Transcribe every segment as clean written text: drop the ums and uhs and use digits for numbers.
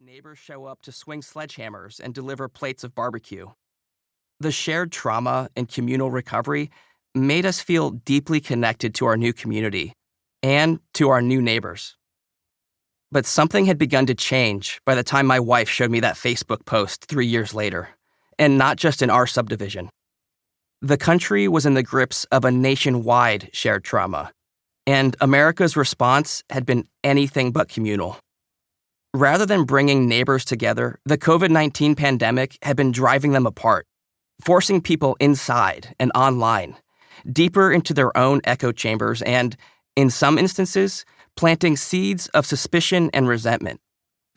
neighbors show up to swing sledgehammers and deliver plates of barbecue. The shared trauma and communal recovery made us feel deeply connected to our new community and to our new neighbors. But something had begun to change by the time my wife showed me that Facebook post 3 years later, and not just in our subdivision. The country was in the grips of a nationwide shared trauma, and America's response had been anything but communal. Rather than bringing neighbors together, the COVID-19 pandemic had been driving them apart, forcing people inside and online, deeper into their own echo chambers and, in some instances, planting seeds of suspicion and resentment,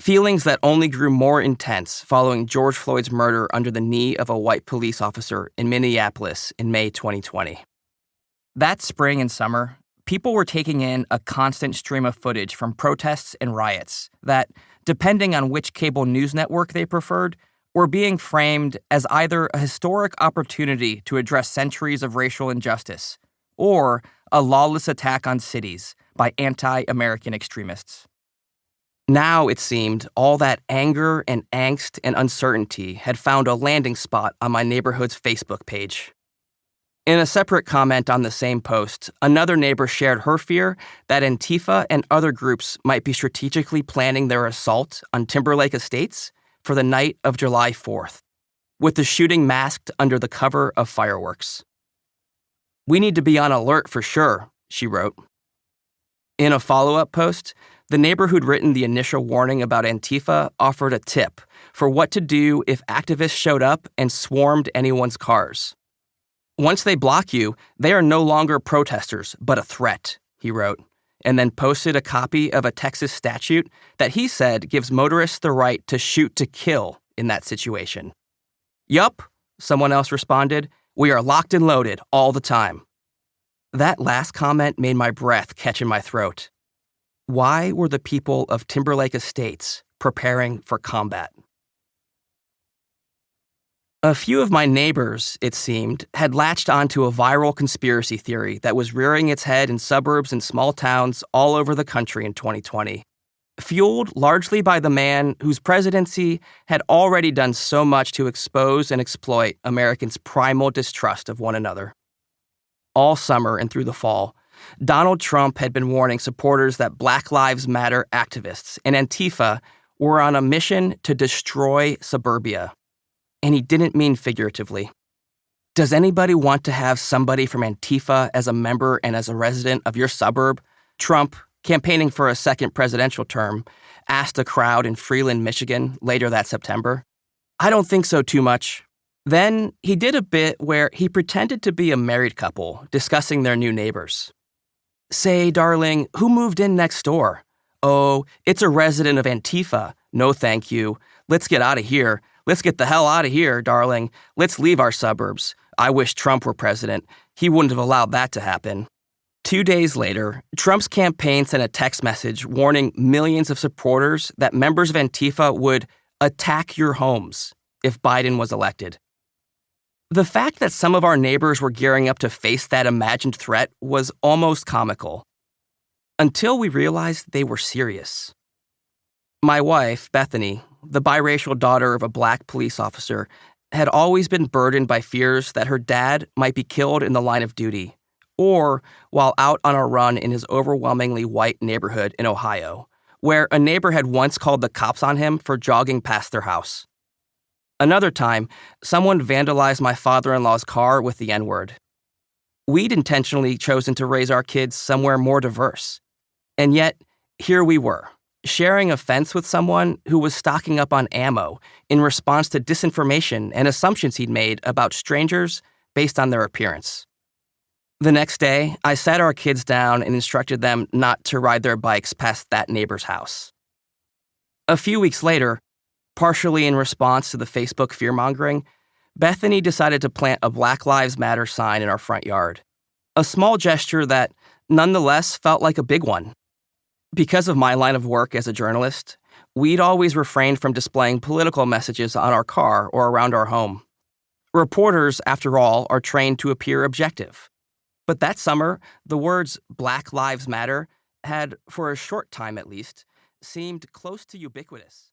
feelings that only grew more intense following George Floyd's murder under the knee of a white police officer in Minneapolis in May 2020. That spring and summer, people were taking in a constant stream of footage from protests and riots that, depending on which cable news network they preferred, were being framed as either a historic opportunity to address centuries of racial injustice or a lawless attack on cities by anti-American extremists. Now, it seemed, all that anger and angst and uncertainty had found a landing spot on my neighborhood's Facebook page. In a separate comment on the same post, another neighbor shared her fear that Antifa and other groups might be strategically planning their assault on Timberlake Estates for the night of July 4th, with the shooting masked under the cover of fireworks. "We need to be on alert for sure," she wrote. In a follow-up post, the neighbor who'd written the initial warning about Antifa offered a tip for what to do if activists showed up and swarmed anyone's cars. "Once they block you, they are no longer protesters, but a threat," he wrote, and then posted a copy of a Texas statute that he said gives motorists the right to shoot to kill in that situation. "Yup," someone else responded, "we are locked and loaded all the time." That last comment made my breath catch in my throat. Why were the people of Timberlake Estates preparing for combat? A few of my neighbors, it seemed, had latched onto a viral conspiracy theory that was rearing its head in suburbs and small towns all over the country in 2020, fueled largely by the man whose presidency had already done so much to expose and exploit Americans' primal distrust of one another. All summer and through the fall, Donald Trump had been warning supporters that Black Lives Matter activists and Antifa were on a mission to destroy suburbia. And he didn't mean figuratively. Does anybody want to have somebody from Antifa as a member and as a resident of your suburb? Trump, campaigning for a second presidential term, asked a crowd in Freeland, Michigan later that September. "I don't think so too much." Then he did a bit where he pretended to be a married couple discussing their new neighbors. "Say, darling, who moved in next door?" "Oh, it's a resident of Antifa." "No, thank you. Let's get out of here. Let's get the hell out of here, darling. Let's leave our suburbs. I wish Trump were president. He wouldn't have allowed that to happen." 2 days later, Trump's campaign sent a text message warning millions of supporters that members of Antifa would attack your homes if Biden was elected. The fact that some of our neighbors were gearing up to face that imagined threat was almost comical, until we realized they were serious. My wife, Bethany, the biracial daughter of a Black police officer, had always been burdened by fears that her dad might be killed in the line of duty, or while out on a run in his overwhelmingly white neighborhood in Ohio, where a neighbor had once called the cops on him for jogging past their house. Another time, someone vandalized my father-in-law's car with the N-word. We'd intentionally chosen to raise our kids somewhere more diverse. And yet, here we were, sharing a fence with someone who was stocking up on ammo in response to disinformation and assumptions he'd made about strangers based on their appearance. The next day, I sat our kids down and instructed them not to ride their bikes past that neighbor's house. A few weeks later, partially in response to the Facebook fear-mongering, Bethany decided to plant a Black Lives Matter sign in our front yard. A small gesture that, nonetheless, felt like a big one. Because of my line of work as a journalist, we'd always refrained from displaying political messages on our car or around our home. Reporters, after all, are trained to appear objective. But that summer, the words Black Lives Matter had, for a short time at least, seemed close to ubiquitous.